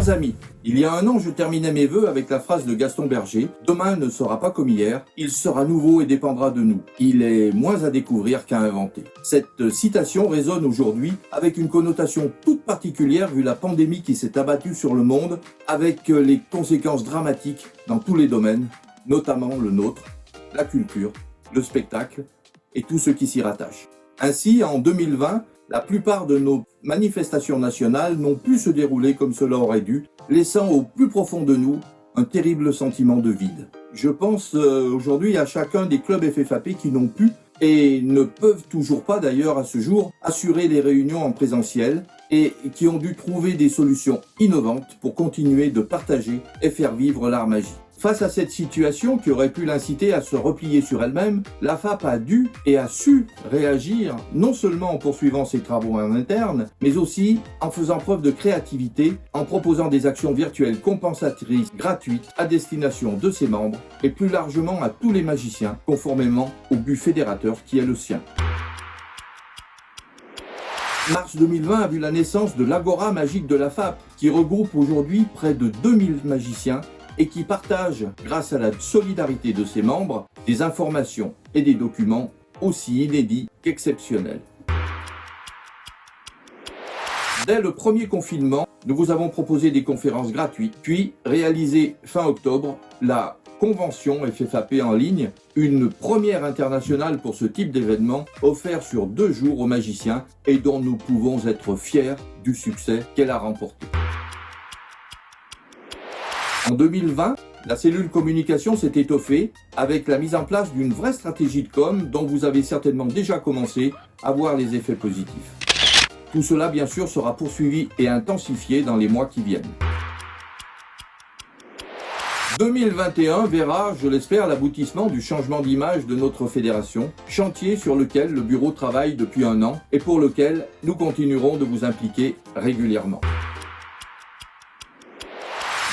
Chers amis, il y a un an, je terminais mes vœux avec la phrase de Gaston Berger « Demain ne sera pas comme hier, il sera nouveau et dépendra de nous. Il est moins à découvrir qu'à inventer. » Cette citation résonne aujourd'hui avec une connotation toute particulière vu la pandémie qui s'est abattue sur le monde, avec les conséquences dramatiques dans tous les domaines, notamment le nôtre, la culture, le spectacle et tout ce qui s'y rattache. Ainsi, en 2020, la plupart de nos manifestations nationales n'ont pu se dérouler comme cela aurait dû, laissant au plus profond de nous un terrible sentiment de vide. Je pense aujourd'hui à chacun des clubs FFAP qui n'ont pu et ne peuvent toujours pas d'ailleurs à ce jour assurer les réunions en présentiel et qui ont dû trouver des solutions innovantes pour continuer de partager et faire vivre l'art magie. Face à cette situation qui aurait pu l'inciter à se replier sur elle-même, la FAP a dû et a su réagir non seulement en poursuivant ses travaux en interne, mais aussi en faisant preuve de créativité, en proposant des actions virtuelles compensatrices gratuites à destination de ses membres et plus largement à tous les magiciens, conformément au but fédérateur qui est le sien. Mars 2020 a vu la naissance de l'Agora magique de la FAP, qui regroupe aujourd'hui près de 2000 magiciens et qui partage, grâce à la solidarité de ses membres, des informations et des documents aussi inédits qu'exceptionnels. Dès le premier confinement, nous vous avons proposé des conférences gratuites, puis réalisé fin octobre la convention FFAP en ligne, une première internationale pour ce type d'événement, offert sur 2 jours aux magiciens et dont nous pouvons être fiers du succès qu'elle a remporté. En 2020, la cellule communication s'est étoffée avec la mise en place d'une vraie stratégie de com dont vous avez certainement déjà commencé à voir les effets positifs. Tout cela, bien sûr, sera poursuivi et intensifié dans les mois qui viennent. 2021 verra, je l'espère, l'aboutissement du changement d'image de notre fédération, chantier sur lequel le bureau travaille depuis 1 an et pour lequel nous continuerons de vous impliquer régulièrement.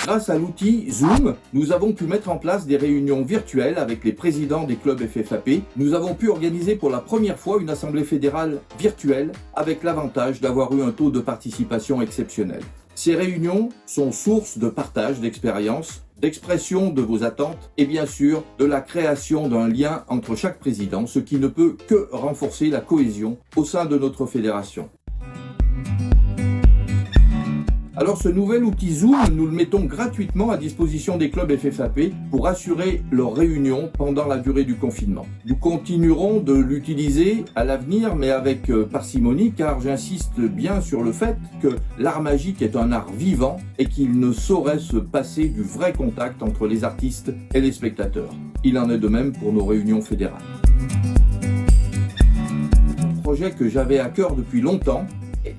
Grâce à l'outil Zoom, nous avons pu mettre en place des réunions virtuelles avec les présidents des clubs FFAP. Nous avons pu organiser pour la première fois une assemblée fédérale virtuelle avec l'avantage d'avoir eu un taux de participation exceptionnel. Ces réunions sont source de partage d'expériences, d'expression de vos attentes et bien sûr de la création d'un lien entre chaque président, ce qui ne peut que renforcer la cohésion au sein de notre fédération. Alors ce nouvel outil Zoom, nous le mettons gratuitement à disposition des clubs FFAP pour assurer leurs réunions pendant la durée du confinement. Nous continuerons de l'utiliser à l'avenir, mais avec parcimonie, car j'insiste bien sur le fait que l'art magique est un art vivant et qu'il ne saurait se passer du vrai contact entre les artistes et les spectateurs. Il en est de même pour nos réunions fédérales. Un projet que j'avais à cœur depuis longtemps.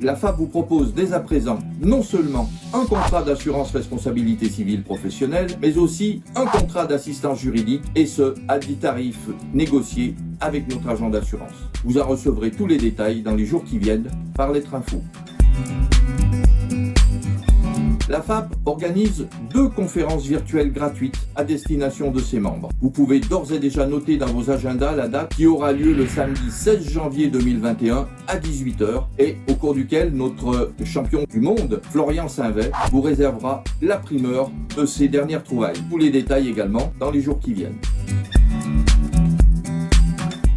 La FAP vous propose dès à présent non seulement un contrat d'assurance responsabilité civile professionnelle, mais aussi un contrat d'assistance juridique, et ce, à des tarifs négociés avec notre agent d'assurance. Vous en recevrez tous les détails dans les jours qui viennent par Lettre Info. La FAP organise 2 conférences virtuelles gratuites à destination de ses membres. Vous pouvez d'ores et déjà noter dans vos agendas la date qui aura lieu le samedi 16 janvier 2021 à 18 h et au cours duquel notre champion du monde, Florian Sainvet, vous réservera la primeur de ses dernières trouvailles. Tous les détails également dans les jours qui viennent.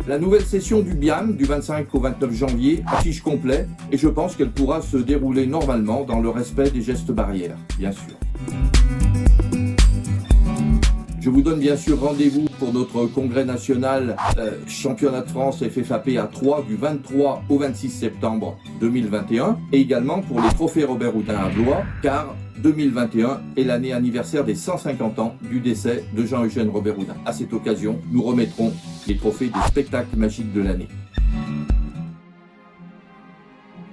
La nouvelle session du BIAM du 25 au 29 janvier affiche complet et je pense qu'elle pourra se dérouler normalement dans le respect des gestes barrières, bien sûr. Je vous donne bien sûr rendez-vous pour notre congrès national championnat de France FFAP à Troyes du 23 au 26 septembre 2021 et également pour les trophées Robert Houdin à Blois, car 2021 est l'année anniversaire des 150 ans du décès de Jean-Eugène Robert Houdin. À cette occasion, nous remettrons les trophées des spectacles magiques de l'année.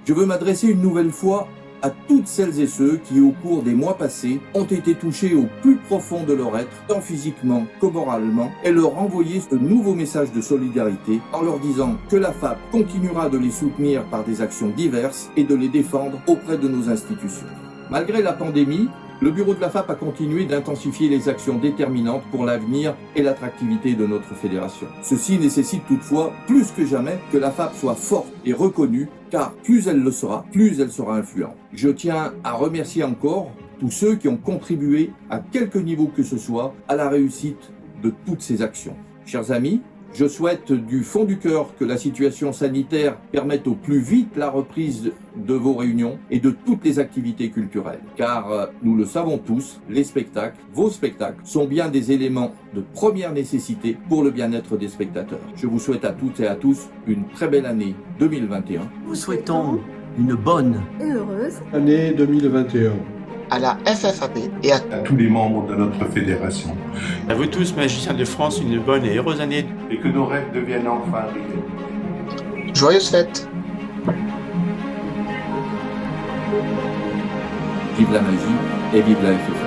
Je veux m'adresser une nouvelle fois à toutes celles et ceux qui, au cours des mois passés, ont été touchés au plus profond de leur être, tant physiquement que moralement, et leur envoyer ce nouveau message de solidarité en leur disant que la FAP continuera de les soutenir par des actions diverses et de les défendre auprès de nos institutions. Malgré la pandémie, le bureau de la FAP a continué d'intensifier les actions déterminantes pour l'avenir et l'attractivité de notre fédération. Ceci nécessite toutefois, plus que jamais, que la FAP soit forte et reconnue, car plus elle le sera, plus elle sera influente. Je tiens à remercier encore tous ceux qui ont contribué, à quelque niveau que ce soit, à la réussite de toutes ces actions. Chers amis, je souhaite du fond du cœur que la situation sanitaire permette au plus vite la reprise de vos réunions et de toutes les activités culturelles. Car nous le savons tous, les spectacles, vos spectacles, sont bien des éléments de première nécessité pour le bien-être des spectateurs. Je vous souhaite à toutes et à tous une très belle année 2021. Nous souhaitons une bonne et heureuse année 2021. À la FFAP et à tous les membres de notre fédération. À vous tous, magiciens de France, une bonne et heureuse année. Et que nos rêves deviennent enfin réalité. joyeuses fêtes. Vive la magie et vive la FFA.